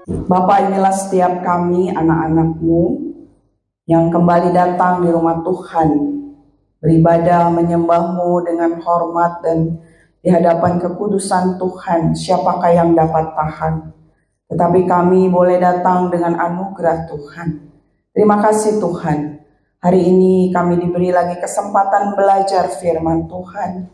Bapa, inilah setiap kami anak-anak-Mu yang kembali datang di rumah Tuhan, beribadah menyembah-Mu dengan hormat dan di hadapan kekudusan Tuhan. Siapakah yang dapat tahan? Tetapi kami boleh datang dengan anugerah Tuhan. Terima kasih Tuhan. Hari ini kami diberi lagi kesempatan belajar firman Tuhan.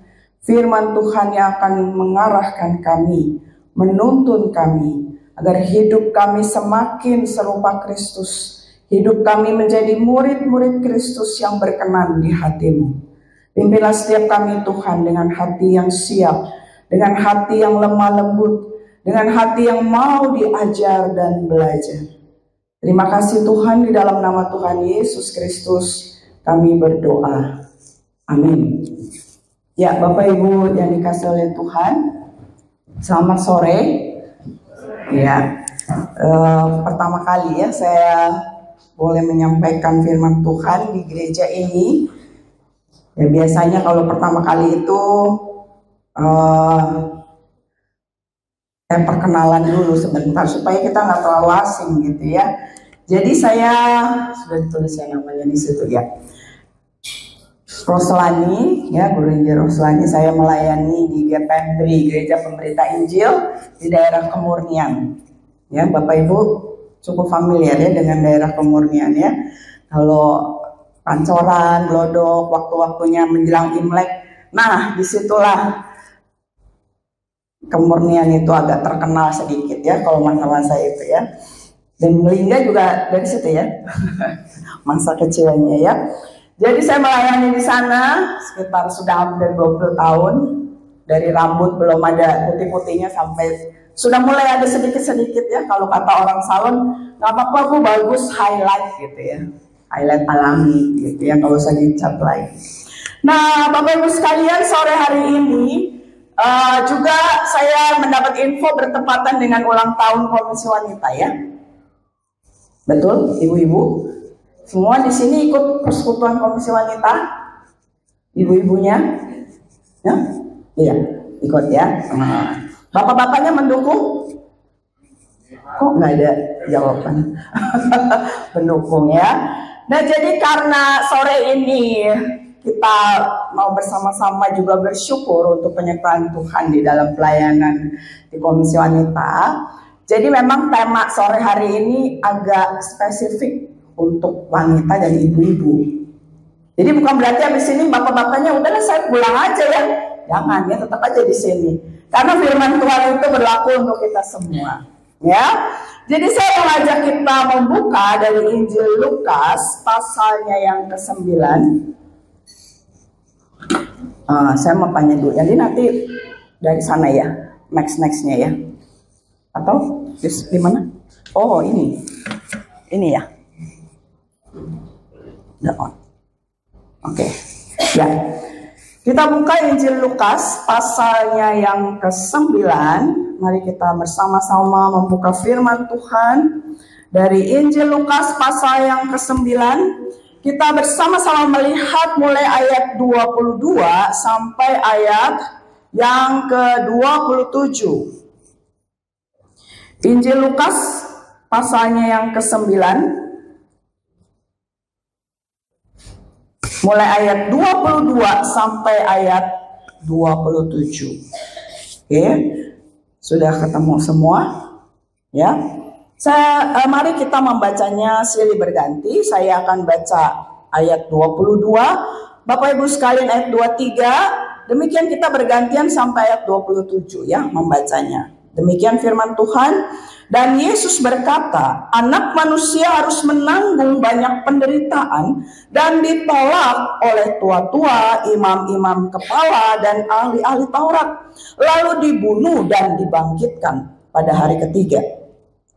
Firman Tuhan yang akan mengarahkan kami, menuntun kami, agar hidup kami semakin serupa Kristus. Hidup kami menjadi murid-murid Kristus yang berkenan di hati-Mu. Pimpinlah setiap kami Tuhan dengan hati yang siap, dengan hati yang lemah lembut, dengan hati yang mau diajar dan belajar. Terima kasih Tuhan, di dalam nama Tuhan Yesus Kristus kami berdoa. Amin. Ya, Bapak Ibu yang dikasihi oleh Tuhan, selamat sore. Ya, pertama kali ya saya boleh menyampaikan firman Tuhan di gereja ini. Ya, biasanya kalau pertama kali itu perkenalan dulu sebentar supaya kita nggak terlalu asing gitu ya. Jadi saya sudah ditulis ya namanya di situ ya. Roslani ya, Guru Injil Roslani. Saya melayani di GPMBRI, Gereja Pemberita Injil di daerah Kemurnian. Ya, Bapak Ibu cukup familiar ya dengan daerah Kemurnian ya. Kalau Pancoran, Glodok, waktu-waktunya menjelang Imlek. Nah, disitulah Kemurnian itu agak terkenal sedikit ya kalau masa-masa itu ya. Dan Melingga juga dari situ ya. Masa kecilnya ya. Jadi saya melayani di sana sekitar sudah hampir 20 tahun. Dari rambut belum ada putih-putihnya sampai sudah mulai ada sedikit-sedikit ya. Kalau kata orang salon, nggak apa-apa Bu, bagus highlight gitu ya. Highlight alami gitu ya, kalau usah dicat lagi. Nah, Bapak Ibu sekalian, sore hari ini juga saya mendapat info bertepatan dengan ulang tahun Komisi Wanita ya. Betul, ibu-ibu? Semua di sini ikut persekutuan Komisi Wanita? Ibu-ibunya? Ya? Iya, ikut ya. Bapak-bapaknya mendukung? Kok nggak ada jawaban? Mendukung ya. Nah, jadi karena sore ini kita mau bersama-sama juga bersyukur untuk penyertaan Tuhan di dalam pelayanan di Komisi Wanita. Jadi memang tema sore hari ini agak spesifik untuk wanita dan ibu-ibu. Jadi bukan berarti habis ini bapak-bapaknya udahlah saya pulang aja ya. Jangan ya, tetap aja di sini. Karena firman Tuhan itu berlaku untuk kita semua. Ya. Jadi saya mengajak kita membuka dari Injil Lukas pasalnya yang ke-9. Saya mau tanya dulu, jadi nanti dari sana ya, nextnya ya, atau di mana? Oh ini ya, udah on. Oke. Ya, kita buka Injil Lukas pasalnya yang ke-9. Mari kita bersama-sama membuka firman Tuhan dari Injil Lukas pasal yang ke-9. Kita bersama-sama melihat mulai ayat 22 sampai ayat yang ke-27. Injil Lukas pasalnya yang ke-9 mulai ayat 22 sampai ayat 27. Oke, sudah ketemu semua? Ya. Mari kita membacanya silih berganti. Saya akan baca ayat 22, Bapak Ibu sekalian ayat 23. Demikian kita bergantian sampai ayat 27 ya membacanya. Demikian firman Tuhan. Dan Yesus berkata, Anak manusia harus menanggung banyak penderitaan dan ditolak oleh tua-tua, imam-imam kepala dan ahli-ahli Taurat, lalu dibunuh dan dibangkitkan pada hari ketiga.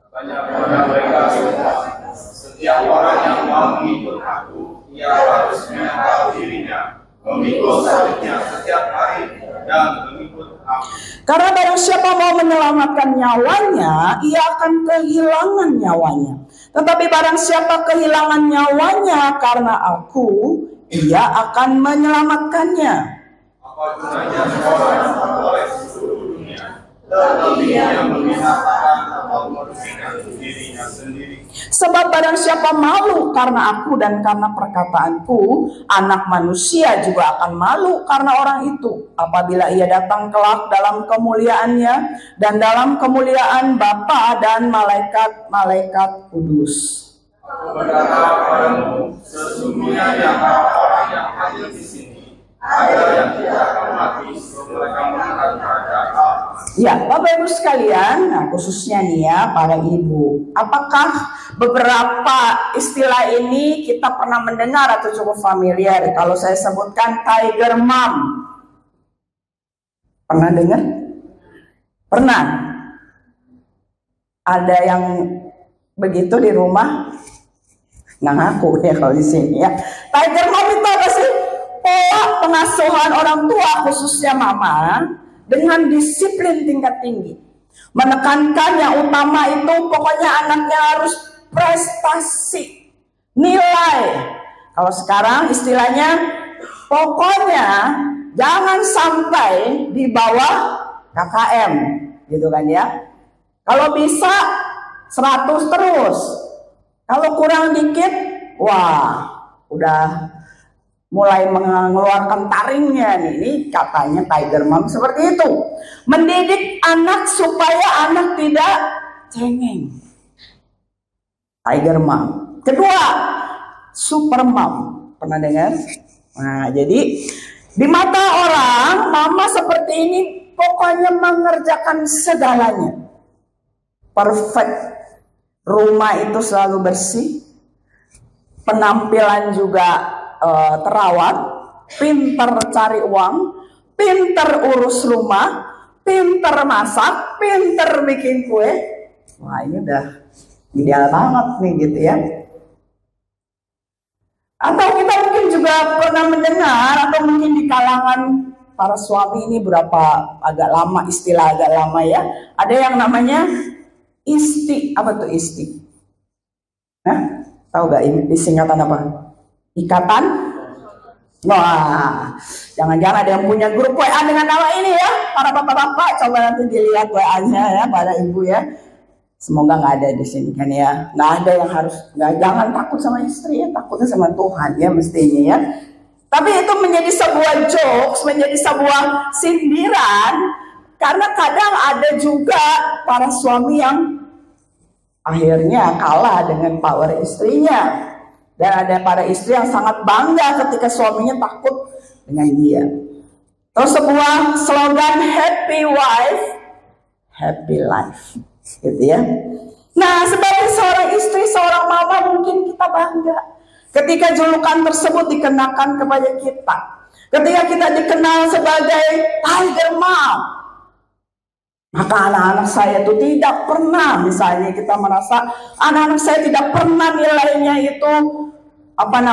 Banyak orang mereka semua, setiap orang yang mau mengikut aku, ia harus menyangkal dirinya, memikul salibnya setiap hari, dan mengikut aku. Karena barang siapa mau menyelamatkan nyawanya, ia akan kehilangan nyawanya. Tetapi barang siapa kehilangan nyawanya karena aku, ia akan menyelamatkannya. Apa gunanya seorang oleh seluruh dunia, tetapi yang membinasakan atau kepentingan dirinya sendiri. Sebab barang siapa malu karena aku dan karena perkataanku, anak manusia juga akan malu karena orang itu, apabila ia datang kelak dalam kemuliaannya dan dalam kemuliaan Bapa dan malaikat-malaikat kudus. Aku berkata padamu, sesungguhnya di antara orang yang hadir di sini ada yang tidak akan mati sebelum mereka melihat kerajaan Allah. Ya, Bapak Ibu sekalian, nah khususnya nih ya para ibu, apakah beberapa istilah ini kita pernah mendengar atau cukup familiar? Kalau saya sebutkan Tiger Mom, pernah dengar? Pernah? Ada yang begitu di rumah? Nggak ngaku ya kalau di sini ya. Tiger Mom itu apa sih? Pola pengasuhan orang tua khususnya mama dengan disiplin tingkat tinggi. Menekankan yang utama itu pokoknya anaknya harus prestasi, nilai. Kalau sekarang istilahnya pokoknya jangan sampai di bawah KKM gitu kan ya. Kalau bisa 100 terus. Kalau kurang dikit, wah, udah mulai mengeluarkan taringnya nih. Ini katanya Tiger Mom seperti itu. Mendidik anak supaya anak tidak cengeng. Tiger Mom. Kedua, Super Mom. Pernah dengar? Nah, jadi di mata orang, mama seperti ini pokoknya mengerjakan segalanya. Perfect. Rumah itu selalu bersih, penampilan juga terawat, pinter cari uang, pinter urus rumah, pinter masak, pinter bikin kue. Wah, ini udah ideal banget nih gitu ya. Atau kita mungkin juga pernah mendengar atau mungkin di kalangan para suami ini agak lama, istilah agak lama ya. Ada yang namanya isti. Apa tuh isti? Hah? Tahu gak ini singkatan apa? Ikatan? Wah, jangan-jangan ada yang punya grup WA dengan nama ini ya. Para bapak-bapak, coba nanti dilihat WA-nya ya, para ibu ya. Semoga nggak ada di sini kan ya. Nggak ada yang harus, jangan takut sama istri ya, takutnya sama Tuhan ya mestinya ya. Tapi itu menjadi sebuah jokes, menjadi sebuah sindiran. Karena kadang ada juga para suami yang akhirnya kalah dengan power istrinya. Dan ada para istri yang sangat bangga ketika suaminya takut dengan dia. Terus sebuah slogan happy wife, happy life. Gitu ya. Nah, sebagai seorang istri, seorang mama mungkin kita bangga ketika julukan tersebut dikenakan kepada kita. Ketika kita dikenal sebagai Tiger Mom. Maka anak-anak saya itu tidak pernah, misalnya kita merasa anak-anak saya tidak pernah nilainya itu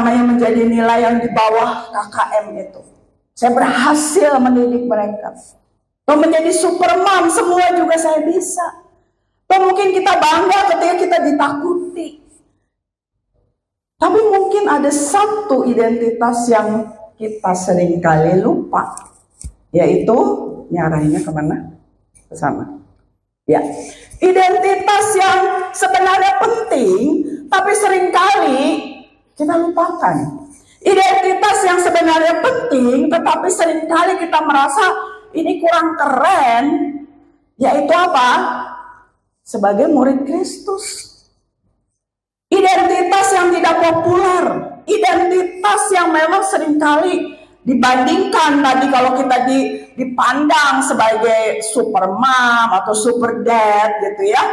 menjadi nilai yang di bawah KKM itu. Saya berhasil mendidik mereka. Atau menjadi super mom, semua juga saya bisa. Atau mungkin kita bangga ketika kita ditakuti. Tapi mungkin ada satu identitas yang kita seringkali lupa. Yaitu, nyarainya kemana? Ke sana. Ya, identitas yang sebenarnya penting, tapi seringkali kita lupakan. Identitas yang sebenarnya penting, tetapi seringkali kita merasa ini kurang keren, yaitu apa? Sebagai murid Kristus. Identitas yang tidak populer, identitas yang memang seringkali dibandingkan tadi kalau kita dipandang sebagai super mom atau super dad gitu ya.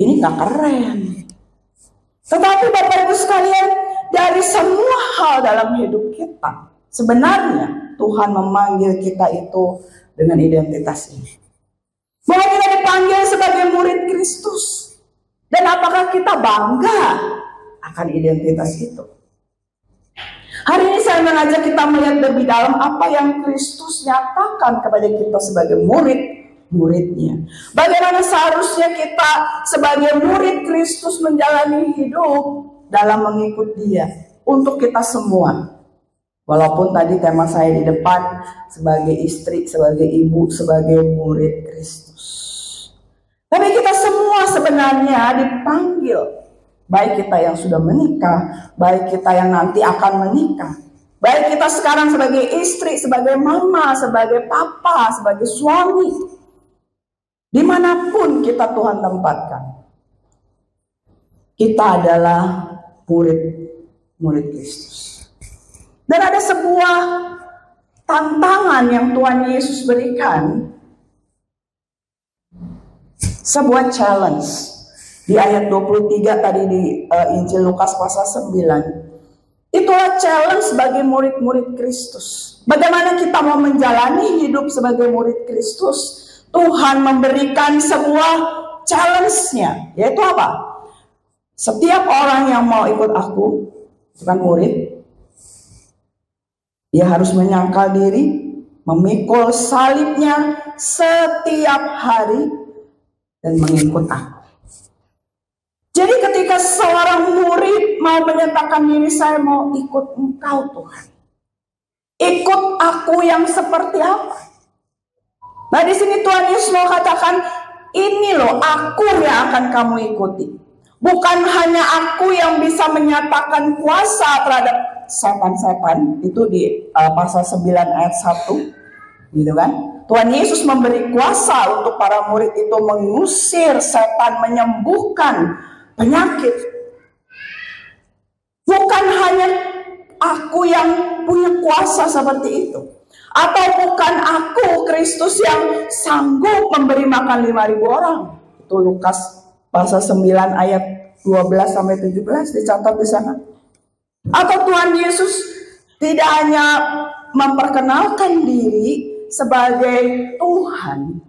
Ini gak keren. Tetapi Bapak Ibu sekalian, dari semua hal dalam hidup kita, sebenarnya Tuhan memanggil kita itu dengan identitas ini. Bahwa kita dipanggil sebagai murid Kristus. Dan apakah kita bangga akan identitas itu? Hari ini saya mengajak kita melihat lebih dalam apa yang Kristus nyatakan kepada kita sebagai murid-muridnya. Bagaimana seharusnya kita sebagai murid Kristus menjalani hidup dalam mengikut Dia untuk kita semua. Walaupun tadi tema saya di depan sebagai istri, sebagai ibu, sebagai murid Kristus. Tapi kita semua sebenarnya dipanggil, baik kita yang sudah menikah, baik kita yang nanti akan menikah, baik kita sekarang sebagai istri, sebagai mama, sebagai papa, sebagai suami, dimanapun kita Tuhan tempatkan, kita adalah murid Kristus. Dan ada sebuah tantangan yang Tuhan Yesus berikan, sebuah challenge di ayat 23 tadi di Injil Lukas pasal 9. Itulah challenge bagi murid-murid Kristus. Bagaimana kita mau menjalani hidup sebagai murid Kristus? Tuhan memberikan sebuah challenge-nya, yaitu apa? Setiap orang yang mau ikut aku, bukan murid, dia harus menyangkal diri, memikul salibnya setiap hari, dan mengikut aku. Jadi ketika seorang murid mau menyatakan diri, saya mau ikut Engkau Tuhan, ikut aku yang seperti apa? Nah, di sini Tuhan Yesus mau katakan, ini loh aku yang akan kamu ikuti. Bukan hanya aku yang bisa menyatakan kuasa terhadap setan-setan, itu di pasal 9 ayat 1, gitu kan? Tuhan Yesus memberi kuasa untuk para murid itu mengusir setan, menyembuhkan penyakit. Bukan hanya aku yang punya kuasa seperti itu, atau bukan aku Kristus yang sanggup memberi makan 5.000 orang. Itu Lukas pasal 9 ayat 12 sampai 17 dicatat di sana. Atau Tuhan Yesus tidak hanya memperkenalkan diri sebagai Tuhan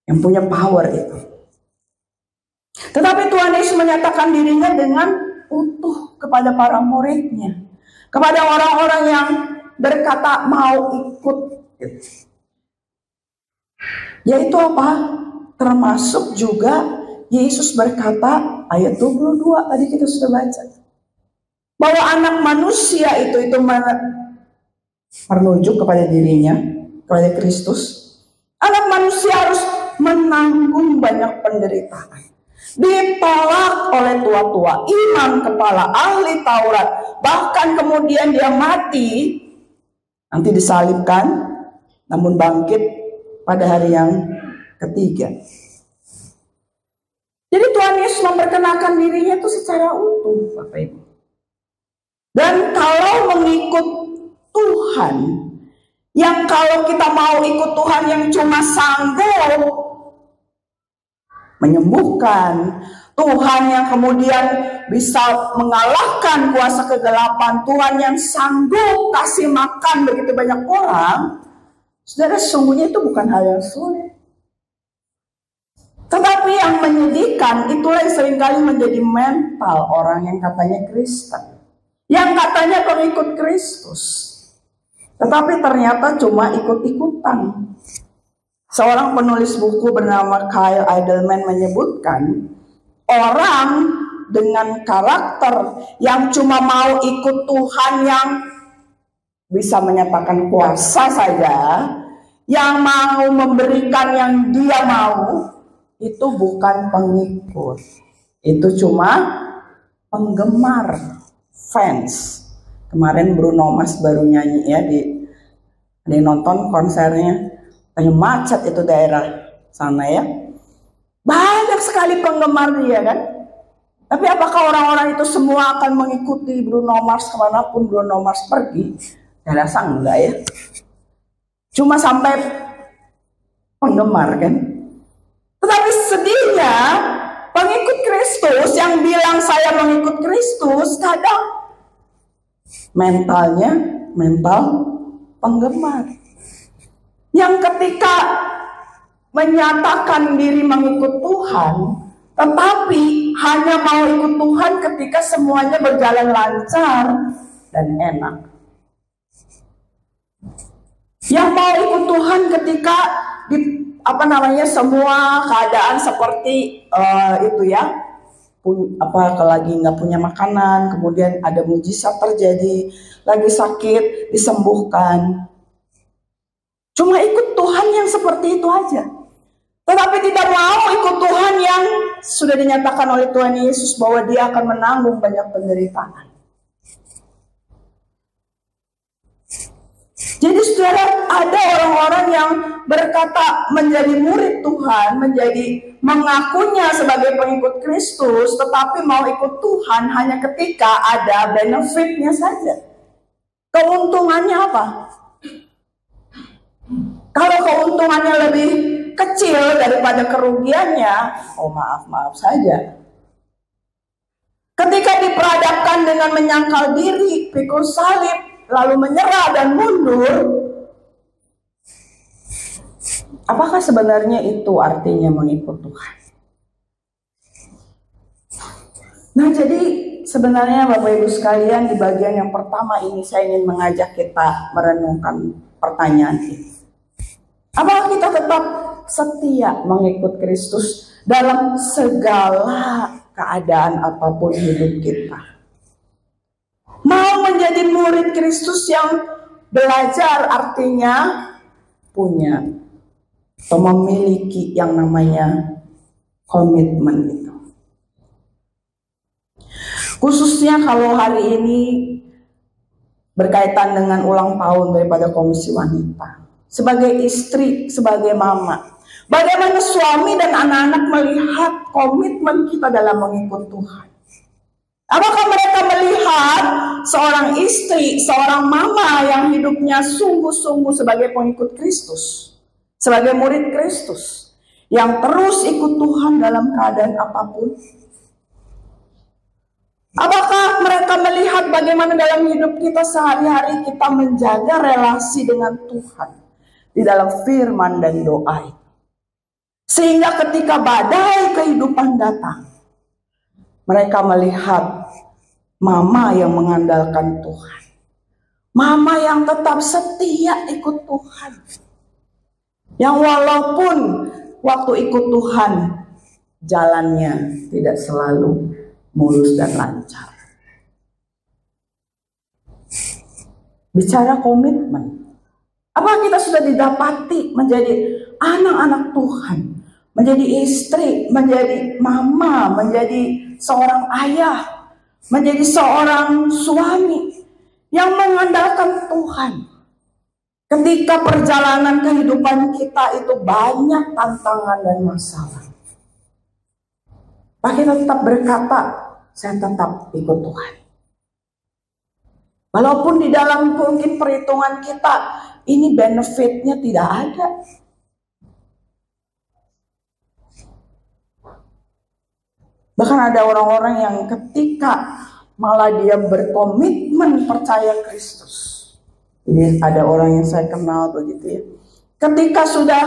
yang punya power itu, tetapi Tuhan Yesus menyatakan dirinya dengan utuh kepada para muridnya, kepada orang-orang yang berkata mau ikut. Yaitu apa? Termasuk juga Yesus berkata, ayat 22 tadi kita sudah baca, bahwa anak manusia itu merujuk kepada dirinya, kepada Kristus. Anak manusia harus menanggung banyak penderitaan, ditolak oleh tua-tua, imam kepala, ahli Taurat, bahkan kemudian dia mati, nanti disalibkan, namun bangkit pada hari yang ketiga. Jadi Tuhan Yesus memperkenalkan dirinya itu secara utuh, Bapak Ibu. Dan kalau mengikut Tuhan, yang kalau kita mau ikut Tuhan yang cuma sanggup menyembuhkan, Tuhan yang kemudian bisa mengalahkan kuasa kegelapan, Tuhan yang sanggup kasih makan begitu banyak orang, saudara, sesungguhnya itu bukan hal yang sulit. Tetapi yang menyedihkan, itulah yang seringkali menjadi mental orang yang katanya Kristen, yang katanya pengikut Kristus, tetapi ternyata cuma ikut-ikutan. Seorang penulis buku bernama Kyle Idleman menyebutkan, orang dengan karakter yang cuma mau ikut Tuhan yang bisa menyatakan kuasa saja, yang mau memberikan yang dia mau, itu bukan pengikut, itu cuma penggemar, fans. Kemarin Bruno Mars baru nyanyi ya, di nonton konsernya, kayak macet itu daerah sana ya, banyak sekali penggemar dia kan. Tapi apakah orang-orang itu semua akan mengikuti Bruno Mars kemanapun Bruno Mars pergi? Saya rasa enggak ya, cuma sampai penggemar kan. Tetapi sedihnya pengikut Kristus yang bilang saya mengikut Kristus, kadang mentalnya mental penggemar, yang ketika menyatakan diri mengikut Tuhan, tetapi hanya mau ikut Tuhan ketika semuanya berjalan lancar dan enak. Yang mau ikut Tuhan ketika semua keadaan seperti itu ya, lagi nggak punya makanan, kemudian ada mujizat terjadi, lagi sakit disembuhkan. Cuma ikut Tuhan yang seperti itu aja. tetapi tidak mau ikut Tuhan yang sudah dinyatakan oleh Tuhan Yesus bahwa Dia akan menanggung banyak penderitaan. Jadi saudara, ada orang-orang yang berkata menjadi murid Tuhan, mengakunya sebagai pengikut Kristus, tetapi mau ikut Tuhan hanya ketika ada benefitnya saja. Keuntungannya apa? Kalau keuntungannya lebih kecil daripada kerugiannya, oh maaf saja. Ketika diperhadapkan dengan menyangkal diri, pikul salib, lalu menyerah dan mundur, apakah sebenarnya itu artinya mengikut Tuhan? Nah, jadi sebenarnya Bapak Ibu sekalian, di bagian yang pertama ini saya ingin mengajak kita merenungkan pertanyaan ini. Apakah kita tetap setia mengikut Kristus dalam segala keadaan apapun hidup kita? Mau menjadi murid Kristus yang belajar artinya punya atau memiliki yang namanya komitmen itu. Khususnya kalau hari ini berkaitan dengan ulang tahun daripada Komisi Wanita. Sebagai istri, sebagai mama, bagaimana suami dan anak-anak melihat komitmen kita dalam mengikut Tuhan? Apakah mereka melihat seorang istri, seorang mama yang hidupnya sungguh-sungguh sebagai pengikut Kristus, sebagai murid Kristus, yang terus ikut Tuhan dalam keadaan apapun? Apakah mereka melihat bagaimana dalam hidup kita sehari-hari kita menjaga relasi dengan Tuhan di dalam firman dan doa itu? Sehingga ketika badai kehidupan datang, mereka melihat mama yang mengandalkan Tuhan. Mama yang tetap setia ikut Tuhan. Yang walaupun waktu ikut Tuhan, jalannya tidak selalu mulus dan lancar. Bicara komitmen. Apakah kita sudah didapati menjadi anak-anak Tuhan? Menjadi istri, menjadi mama, menjadi seorang ayah, menjadi seorang suami yang mengandalkan Tuhan. Ketika perjalanan kehidupan kita itu banyak tantangan dan masalah, kita tetap berkata, saya tetap ikut Tuhan. Walaupun di dalam mungkin perhitungan kita ini benefitnya tidak ada. Bahkan ada orang-orang yang ketika malah dia berkomitmen percaya Kristus. Jadi ada orang yang saya kenal begitu ya. Ketika sudah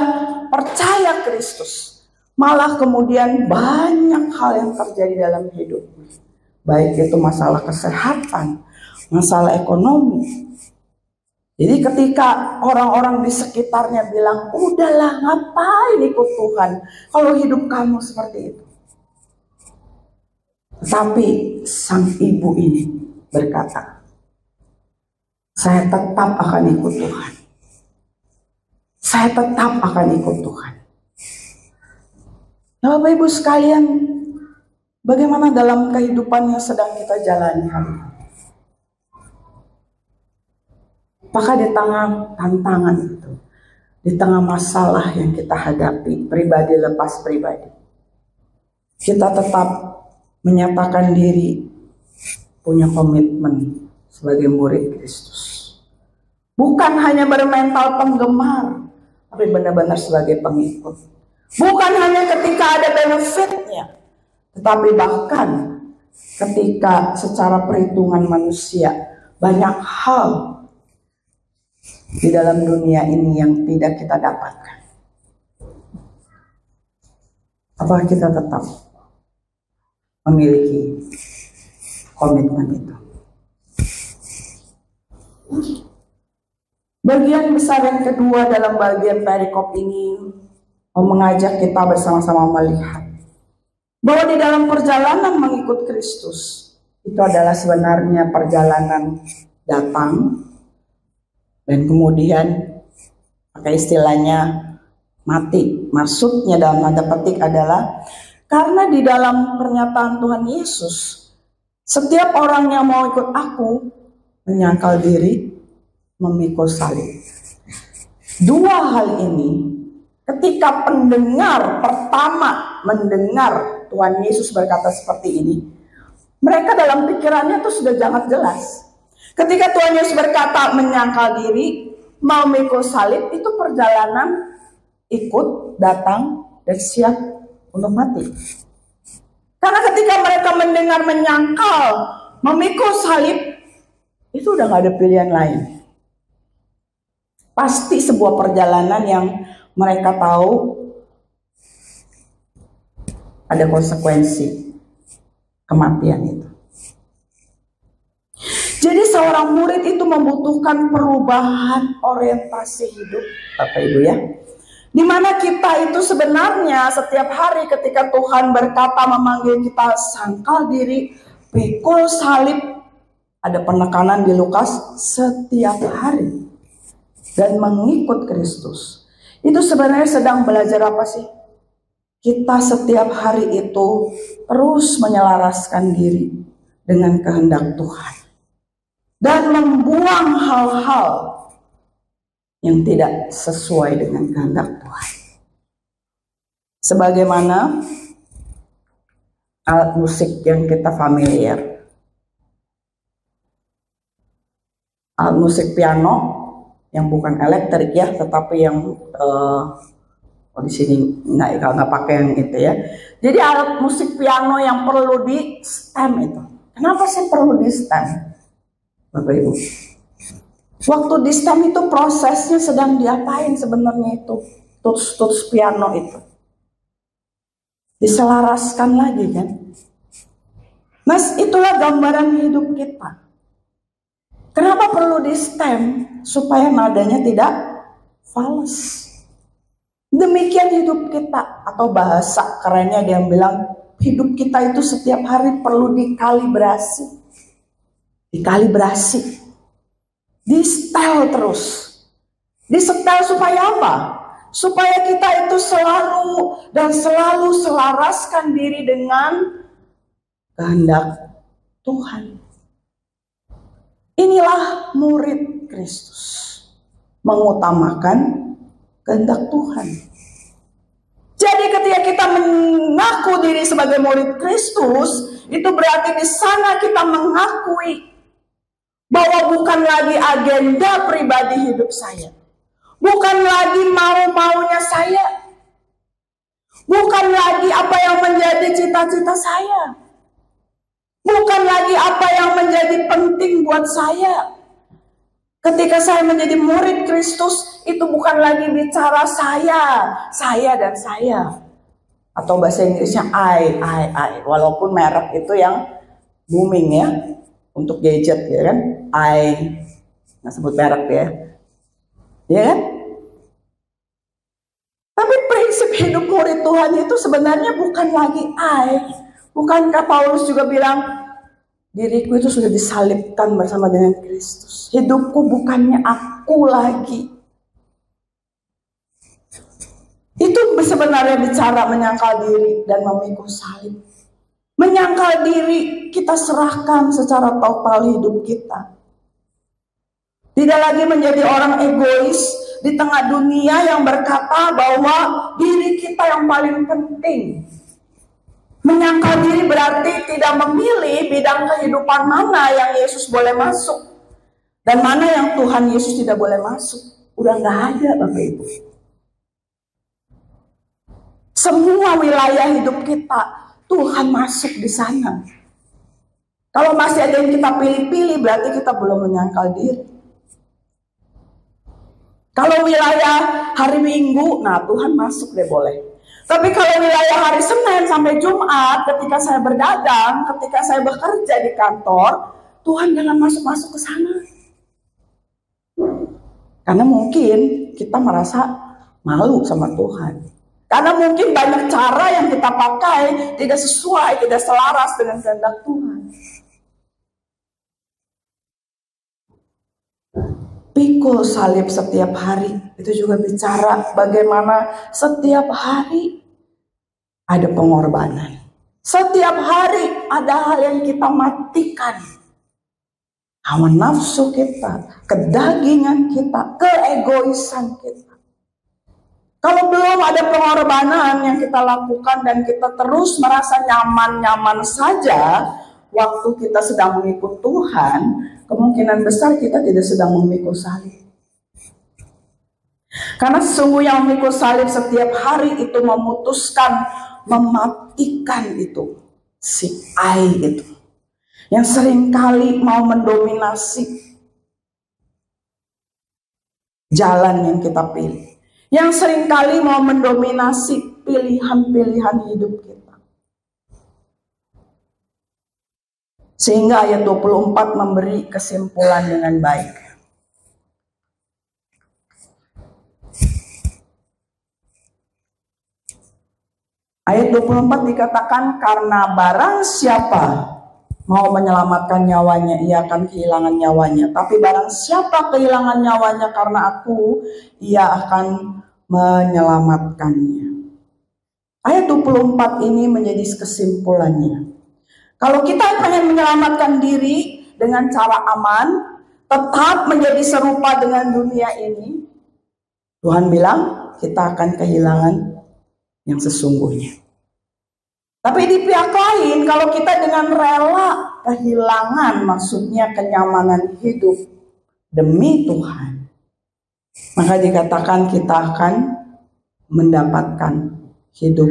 percaya Kristus, malah kemudian banyak hal yang terjadi dalam hidupnya. Baik itu masalah kesehatan, masalah ekonomi. Jadi ketika orang-orang di sekitarnya bilang, udahlah ngapain ikut Tuhan kalau hidup kamu seperti itu. Tapi sang ibu ini berkata, saya tetap akan ikut Tuhan. Saya tetap akan ikut Tuhan. Nah, Bapak Ibu sekalian, bagaimana dalam kehidupan yang sedang kita jalani hari ini? Apakah di tengah tantangan itu, di tengah masalah yang kita hadapi, pribadi lepas pribadi, kita tetap menyatakan diri punya komitmen sebagai murid Kristus. Bukan hanya bermental penggemar, tapi benar-benar sebagai pengikut. Bukan hanya ketika ada benefitnya, tetapi bahkan ketika secara perhitungan manusia banyak hal di dalam dunia ini yang tidak kita dapatkan. Apakah kita tetap memiliki komitmen itu? Bagian besar yang kedua dalam bagian perikop ini mengajak kita bersama-sama melihat bahwa di dalam perjalanan mengikut Kristus itu adalah sebenarnya perjalanan datang dan kemudian pakai istilahnya mati. Maksudnya dalam tanda petik adalah karena di dalam pernyataan Tuhan Yesus, setiap orang yang mau ikut aku menyangkal diri, memikul salib. Dua hal ini, ketika pendengar pertama mendengar Tuhan Yesus berkata seperti ini, mereka dalam pikirannya itu sudah sangat jelas. Ketika Tuhan Yesus berkata menyangkal diri, mau memikul salib, itu perjalanan ikut, datang, dan siap untuk mati. Karena ketika mereka mendengar menyangkal, memikul salib, itu udah gak ada pilihan lain. Pasti sebuah perjalanan yang mereka tahu ada konsekuensi kematian itu. Jadi seorang murid itu membutuhkan perubahan orientasi hidup, Bapak Ibu ya. Dimana kita itu sebenarnya setiap hari ketika Tuhan berkata memanggil kita sangkal diri, pikul salib, ada penekanan di Lukas setiap hari. Dan mengikut Kristus. Itu sebenarnya sedang belajar apa sih? Kita setiap hari itu terus menyelaraskan diri dengan kehendak Tuhan. Dan membuang hal-hal yang tidak sesuai dengan kehendak Tuhan. Sebagaimana alat musik yang kita familiar. Alat musik piano yang bukan elektrik ya, tetapi yang di sini nggak pakai yang itu ya. Jadi alat musik piano yang perlu di stem itu. Kenapa sih perlu di stem, Bapak Ibu? Waktu di stem itu prosesnya sedang diapain sebenarnya itu? Tuts piano itu diselaraskan lagi kan? Mas, itulah gambaran hidup kita. Kenapa perlu di stem? Supaya nadanya tidak fals. Demikian hidup kita, atau bahasa kerennya dia bilang hidup kita itu setiap hari perlu dikalibrasi. Dikalibrasi. Di setel terus. Di setel supaya apa? Supaya kita itu selalu selaraskan diri dengan kehendak Tuhan. Inilah murid Kristus. Mengutamakan kehendak Tuhan. Jadi ketika kita mengaku diri sebagai murid Kristus, itu berarti di sana kita mengakui bahwa bukan lagi agenda pribadi hidup saya. Bukan lagi mau-maunya saya. Bukan lagi apa yang menjadi cita-cita saya. Bukan lagi apa yang menjadi penting buat saya. Ketika saya menjadi murid Kristus, itu bukan lagi bicara saya dan saya. Atau bahasa Inggrisnya I. Walaupun merek itu yang booming ya, untuk gadget ya kan. Nggak sebut merek ya. Ya kan? Tapi prinsip hidup murid Tuhan itu sebenarnya bukan lagi Bukankah Paulus juga bilang, diriku itu sudah disalibkan bersama dengan Kristus. Hidupku bukannya aku lagi. Itu sebenarnya bicara menyangkal diri dan memikul salib. Menyangkal diri, kita serahkan secara total hidup kita. Tidak lagi menjadi orang egois di tengah dunia yang berkata bahwa diri kita yang paling penting. Menyangkal diri berarti tidak memilih bidang kehidupan mana yang Yesus boleh masuk dan mana yang Tuhan Yesus tidak boleh masuk. Udah nggak ada, Bapak Ibu. Semua wilayah hidup kita Tuhan masuk di sana. Kalau masih ada yang kita pilih-pilih berarti kita belum menyangkal diri. Kalau wilayah hari Minggu, nah Tuhan masuk deh boleh. Tapi kalau wilayah hari Senin sampai Jumat, ketika saya berdagang, ketika saya bekerja di kantor, Tuhan jangan masuk-masuk ke sana. Karena mungkin kita merasa malu sama Tuhan. Karena mungkin banyak cara yang kita pakai tidak sesuai, tidak selaras dengan kehendak Tuhan. pikul salib setiap hari. Itu juga bicara bagaimana setiap hari ada pengorbanan. Setiap hari ada hal yang kita matikan. Hawa nafsu kita, kedagingan kita, keegoisan kita. Kalau belum ada pengorbanan yang kita lakukan dan kita terus merasa nyaman-nyaman saja waktu kita sedang mengikut Tuhan, kemungkinan besar kita tidak sedang memikul salib. Karena sesungguhnya memikul salib setiap hari itu memutuskan, mematikan itu si ai itu yang seringkali mau mendominasi jalan yang kita pilih, yang seringkali mau mendominasi pilihan-pilihan hidup kita. Sehingga ayat 24 memberi kesimpulan dengan baik. Ayat 24 dikatakan, karena barang siapa mau menyelamatkan nyawanya, ia akan kehilangan nyawanya. Tapi barang siapa kehilangan nyawanya karena aku, ia akan menyelamatkannya. Ayat 24 ini menjadi kesimpulannya. Kalau kita ingin menyelamatkan diri dengan cara aman, tetap menjadi serupa dengan dunia ini, Tuhan bilang kita akan kehilangan yang sesungguhnya. Tapi di pihak lain, kalau kita dengan rela kehilangan, maksudnya kenyamanan hidup demi Tuhan, maka dikatakan kita akan mendapatkan hidup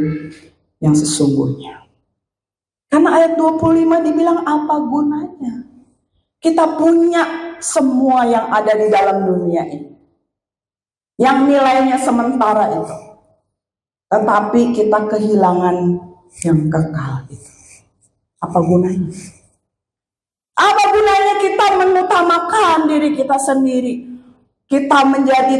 yang sesungguhnya. Karena ayat 25 dibilang apa gunanya kita punya semua yang ada di dalam dunia ini, yang nilainya sementara itu, tetapi kita kehilangan yang kekal itu. Apa gunanya? Apa gunanya kita mengutamakan diri kita sendiri? Kita menjadi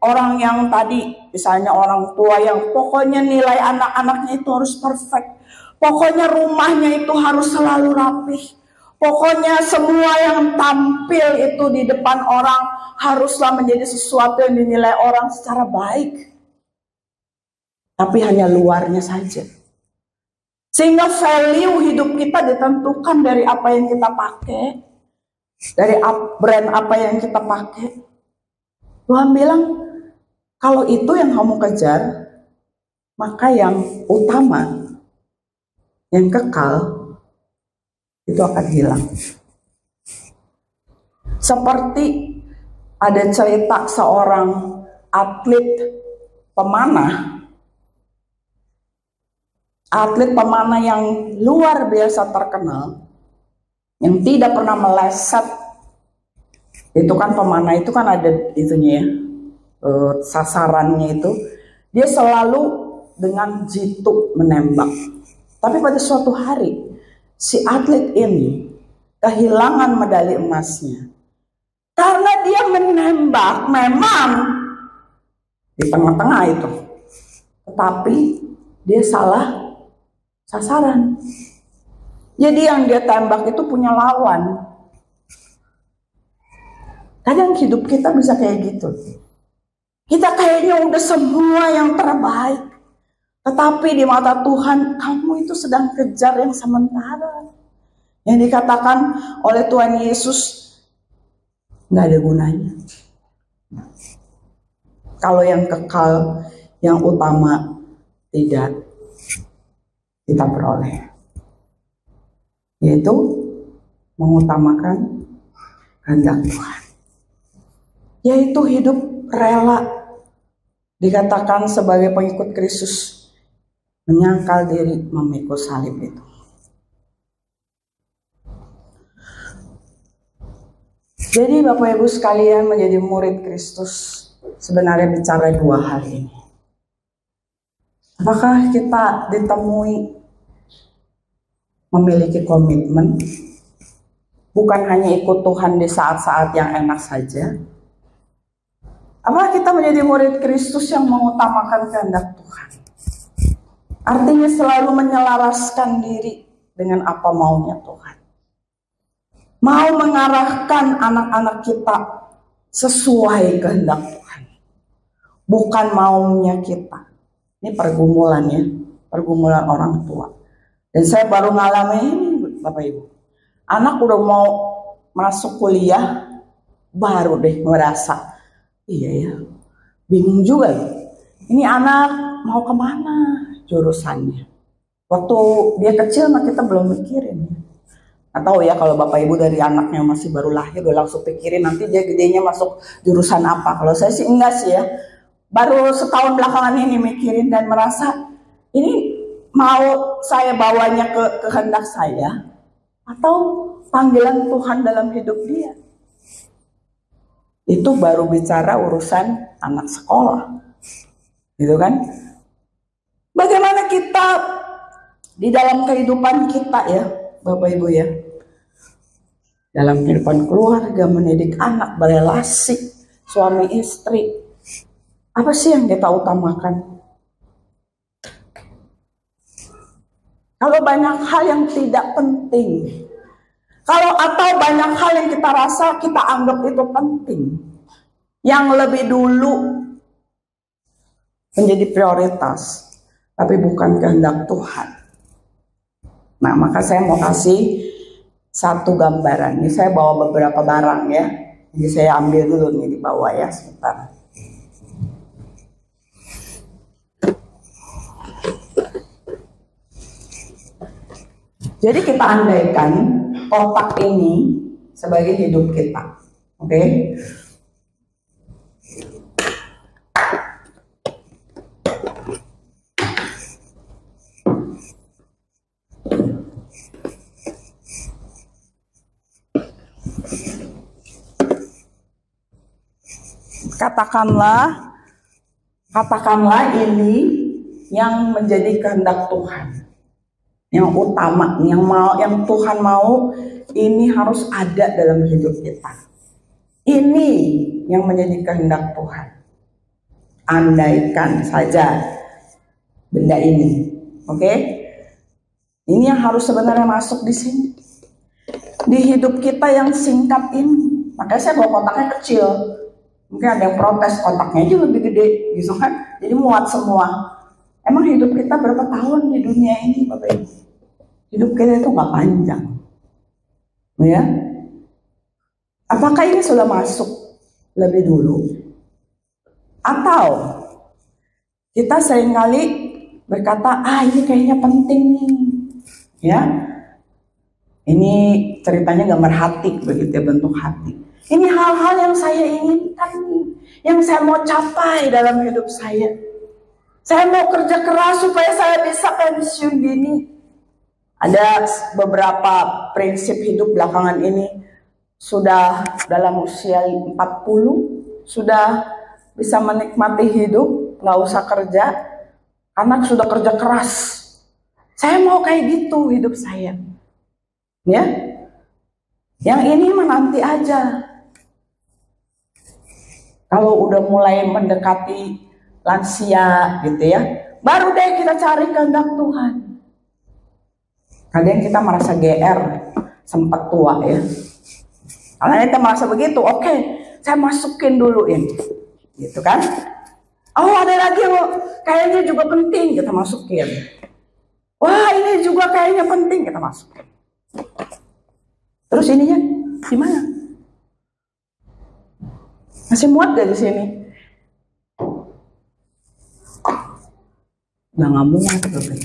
orang yang tadi, misalnya orang tua yang pokoknya nilai anak-anaknya itu harus perfect. Pokoknya rumahnya itu harus selalu rapih. Pokoknya semua yang tampil itu di depan orang haruslah menjadi sesuatu yang dinilai orang secara baik. Tapi hanya luarnya saja. Sehingga value hidup kita ditentukan dari apa yang kita pakai, dari brand apa yang kita pakai. Tuhan bilang, kalau itu yang kamu kejar, maka yang utama, yang kekal, itu akan hilang. Seperti ada cerita seorang atlet pemanah yang luar biasa terkenal, yang tidak pernah meleset. Itu kan pemanah itu kan ada itunya ya, sasarannya itu. Dia selalu dengan jitu menembak. Tapi pada suatu hari, si atlet ini kehilangan medali emasnya. Karena dia menembak memang di tengah-tengah itu. Tetapi dia salah sasaran. Jadi yang dia tembak itu punya lawan. Kadang hidup kita bisa kayak gitu. Kita kayaknya udah semua yang terbaik. Tetapi di mata Tuhan, kamu itu sedang kejar yang sementara. Yang dikatakan oleh Tuhan Yesus, gak ada gunanya. Kalau yang kekal, yang utama, tidak kita peroleh, yaitu mengutamakan kehendak Tuhan, yaitu hidup rela. Dikatakan sebagai pengikut Kristus, menyangkal diri, memikul salib itu. Jadi Bapak Ibu sekalian, menjadi murid Kristus sebenarnya bicara dua hal ini. Apakah kita ditemui memiliki komitmen, bukan hanya ikut Tuhan di saat-saat yang enak saja? Apakah kita menjadi murid Kristus yang mengutamakan kehendak Tuhan? Artinya selalu menyelaraskan diri dengan apa maunya Tuhan. Mau mengarahkan anak-anak kita sesuai kehendak Tuhan. Bukan maunya kita. Ini pergumulan ya, pergumulan orang tua. Dan saya baru ngalamin ini Bapak Ibu. Anak udah mau masuk kuliah, baru deh merasa, iya ya, bingung juga loh. Ini anak mau kemana jurusannya. Waktu dia kecil mah kita belum mikirin. Atau ya kalau Bapak Ibu dari anaknya masih baru lahir udah langsung pikirin nanti dia gedenya masuk jurusan apa. Kalau saya sih enggak sih ya. Baru setahun belakangan ini mikirin dan merasa ini mau saya bawanya ke kehendak saya atau panggilan Tuhan dalam hidup dia. Itu baru bicara urusan anak sekolah. Gitu kan? Bagaimana kita di dalam kehidupan kita ya, Bapak Ibu ya. Dalam kehidupan keluarga, mendidik anak, berelasi, suami istri. Apa sih yang kita utamakan? Kalau banyak hal yang tidak penting, atau banyak hal yang kita rasa kita anggap itu penting, yang lebih dulu menjadi prioritas, tapi bukan kehendak Tuhan. Nah, maka saya mau kasih satu gambaran. Ini saya bawa beberapa barang ya. Jadi saya ambil dulu nih di bawah ya, sebentar. Jadi kita andaikan kotak ini sebagai hidup kita, oke? Katakanlah ini yang menjadi kehendak Tuhan. Yang utama, yang Tuhan mau, ini harus ada dalam hidup kita. Ini yang menjadi kehendak Tuhan. Andaikan saja benda ini, oke? Ini yang harus sebenarnya masuk di sini. Di hidup kita yang singkat ini, makanya saya bawa kotaknya kecil. Mungkin ada yang protes kotaknya aja lebih gede, gitu kan? Jadi muat semua. Emang hidup kita berapa tahun di dunia ini, Bapak Ibu? Hidup kita itu gak panjang. Ya? Apakah ini sudah masuk lebih dulu? Atau kita seringkali berkata, ini kayaknya penting nih. Ya? Ini ceritanya gambar hati, begitu ya, bentuk hati. Ini hal-hal yang saya inginkan nih, yang saya mau capai dalam hidup saya. Saya mau kerja keras supaya saya bisa pensiun dini. Ada beberapa prinsip hidup belakangan ini sudah dalam usia 40, sudah bisa menikmati hidup, nggak usah kerja, anak sudah kerja keras. Saya mau kayak gitu hidup saya, ya. Yang ini menanti aja. Kalau udah mulai mendekati lansia, gitu ya, baru deh kita cari kehendak Tuhan. Kadang kita merasa GR, sempat tua ya. Kalau kita merasa begitu, oke, saya masukin dulu ini, gitu kan? Oh, ada lagi yang kayaknya juga penting, kita masukin. Wah, ini juga kayaknya penting, kita masukin. Terus ininya gimana? Masih muat gak di sini? Nggak muat, Bapak.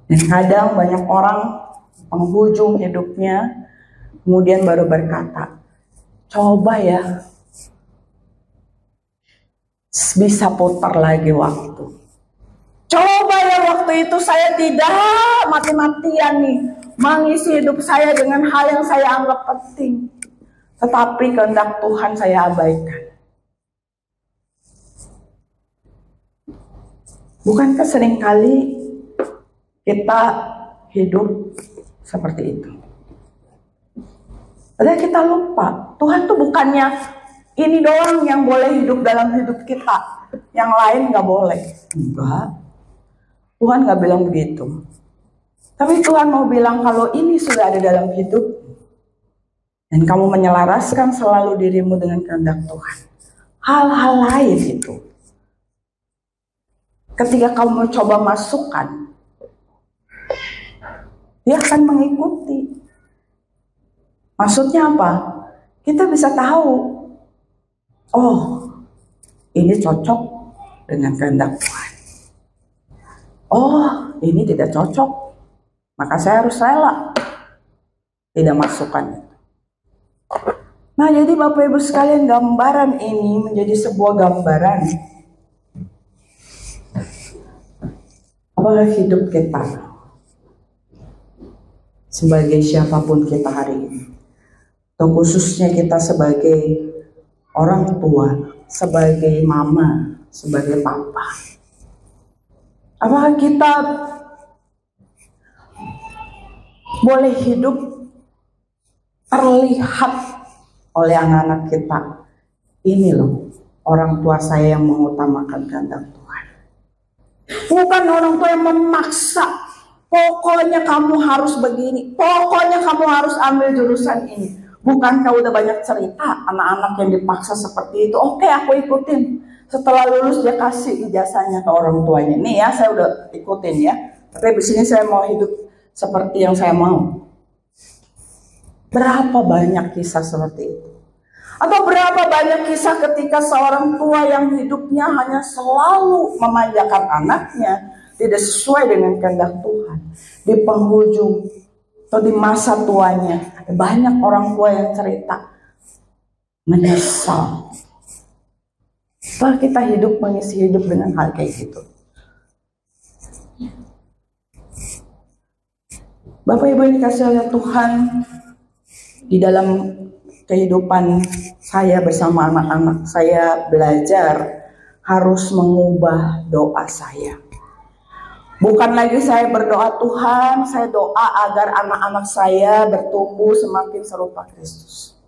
Dan kadang banyak orang penghujung hidupnya kemudian baru berkata, coba ya bisa putar lagi waktu. Coba ya waktu itu saya tidak mati-matian nih mengisi hidup saya dengan hal yang saya anggap penting. Tetapi kehendak Tuhan saya abaikan. Bukankah seringkali kita hidup seperti itu? Padahal kita lupa, Tuhan tuh bukannya ini doang yang boleh hidup dalam hidup kita, yang lain gak boleh. Enggak, Tuhan gak bilang begitu. Tapi Tuhan mau bilang kalau ini sudah ada dalam hidup, dan kamu menyelaraskan selalu dirimu dengan kehendak Tuhan. Hal-hal lain itu, ketika kamu coba masukkan, dia akan mengikuti. Maksudnya apa? Kita bisa tahu, oh, ini cocok dengan kehendak Tuhan. Oh, ini tidak cocok, maka saya harus rela tidak masukkan. Nah, jadi Bapak Ibu sekalian, gambaran ini menjadi sebuah gambaran apakah hidup kita sebagai siapapun kita hari ini, atau khususnya kita sebagai orang tua, sebagai mama, sebagai papa, apakah kita boleh hidup terlihat oleh anak-anak kita, ini loh orang tua saya yang mengutamakan kehendak Tuhan. Bukan orang tua yang memaksa, pokoknya kamu harus begini, pokoknya kamu harus ambil jurusan ini. Bukankah udah banyak cerita anak-anak yang dipaksa seperti itu? Oke, aku ikutin. Setelah lulus dia kasih ijazahnya ke orang tuanya. Nih ya, saya udah ikutin ya. Tapi di sini saya mau hidup seperti yang saya mau. Berapa banyak kisah seperti itu? Atau berapa banyak kisah ketika seorang tua yang hidupnya hanya selalu memanjakan anaknya, tidak sesuai dengan kehendak Tuhan. Di penghujung atau di masa tuanya, banyak orang tua yang cerita menyesal. Setelah kita hidup, mengisi hidup dengan hal kayak gitu. Bapak Ibu yang dikasihi oleh Tuhan, di dalam kehidupan saya bersama anak-anak, saya belajar harus mengubah doa saya. Bukan lagi saya berdoa, Tuhan, saya doa agar anak-anak saya bertumbuh semakin serupa Kristus.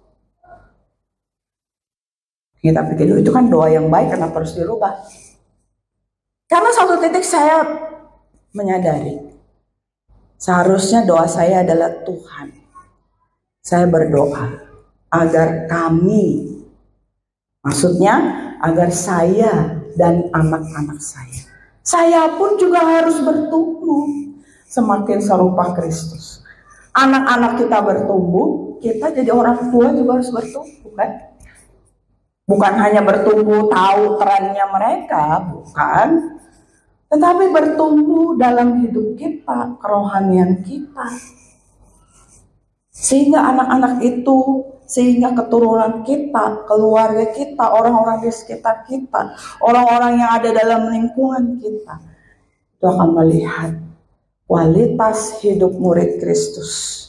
Kita pikir itu kan doa yang baik, kenapa harus dirubah? Karena suatu titik saya menyadari, seharusnya doa saya adalah, Tuhan, saya berdoa agar kami, maksudnya agar saya dan anak-anak saya pun juga harus bertumbuh semakin serupa Kristus. Anak-anak kita bertumbuh, kita jadi orang tua juga harus bertumbuh, kan? Bukan hanya bertumbuh tahu trennya mereka, bukan, tetapi bertumbuh dalam hidup kita, kerohanian kita. Sehingga anak-anak itu, sehingga keturunan kita, keluarga kita, orang-orang di sekitar kita, orang-orang yang ada dalam lingkungan kita, itu akan melihat kualitas hidup murid Kristus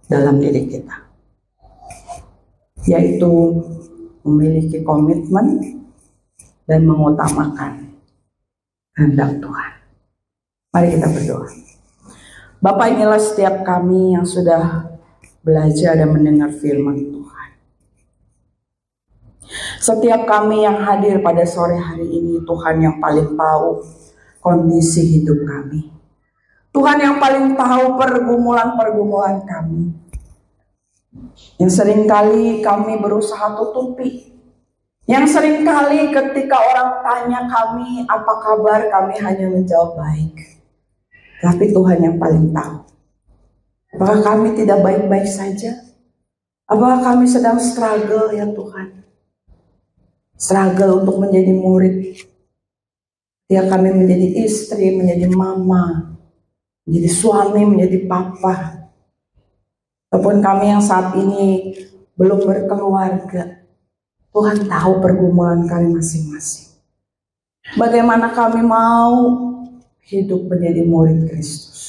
dalam diri kita, yaitu memiliki komitmen dan mengutamakan kehendak Tuhan. Mari kita berdoa. Bapa, inilah setiap kami yang sudah belajar dan mendengar firman Tuhan. Setiap kami yang hadir pada sore hari ini, Tuhan yang paling tahu kondisi hidup kami. Tuhan yang paling tahu pergumulan-pergumulan kami, yang seringkali kami berusaha tutupi. Yang seringkali ketika orang tanya kami apa kabar, kami hanya menjawab baik. Tapi Tuhan yang paling tahu. Apakah kami tidak baik-baik saja? Apakah kami sedang struggle ya Tuhan? Struggle untuk menjadi murid. Ya, kami menjadi istri, menjadi mama, menjadi suami, menjadi papa. Ataupun kami yang saat ini belum berkeluarga. Tuhan tahu pergumulan kami masing-masing. Bagaimana kami mau hidup menjadi murid Kristus.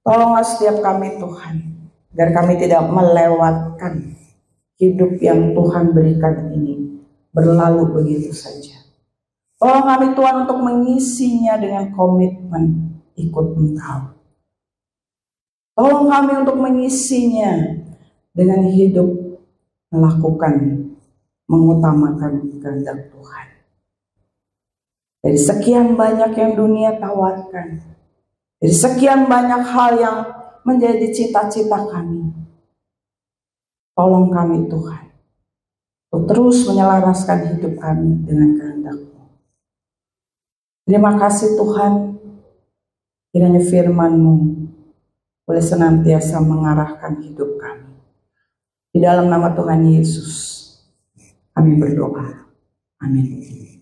Tolonglah setiap kami Tuhan, agar kami tidak melewatkan hidup yang Tuhan berikan ini berlalu begitu saja. Tolong kami Tuhan untuk mengisinya dengan komitmen ikut Engkau. Tolong kami untuk mengisinya dengan hidup melakukan, mengutamakan kehendak Tuhan. Dari sekian banyak yang dunia tawarkan, dari sekian banyak hal yang menjadi cita-cita kami, Tolong kami Tuhan, untuk terus menyelaraskan hidup kami dengan kehendak-Mu. Terima kasih Tuhan, kiranya firman-Mu boleh senantiasa mengarahkan hidup kami. Di dalam nama Tuhan Yesus, kami berdoa. Amin.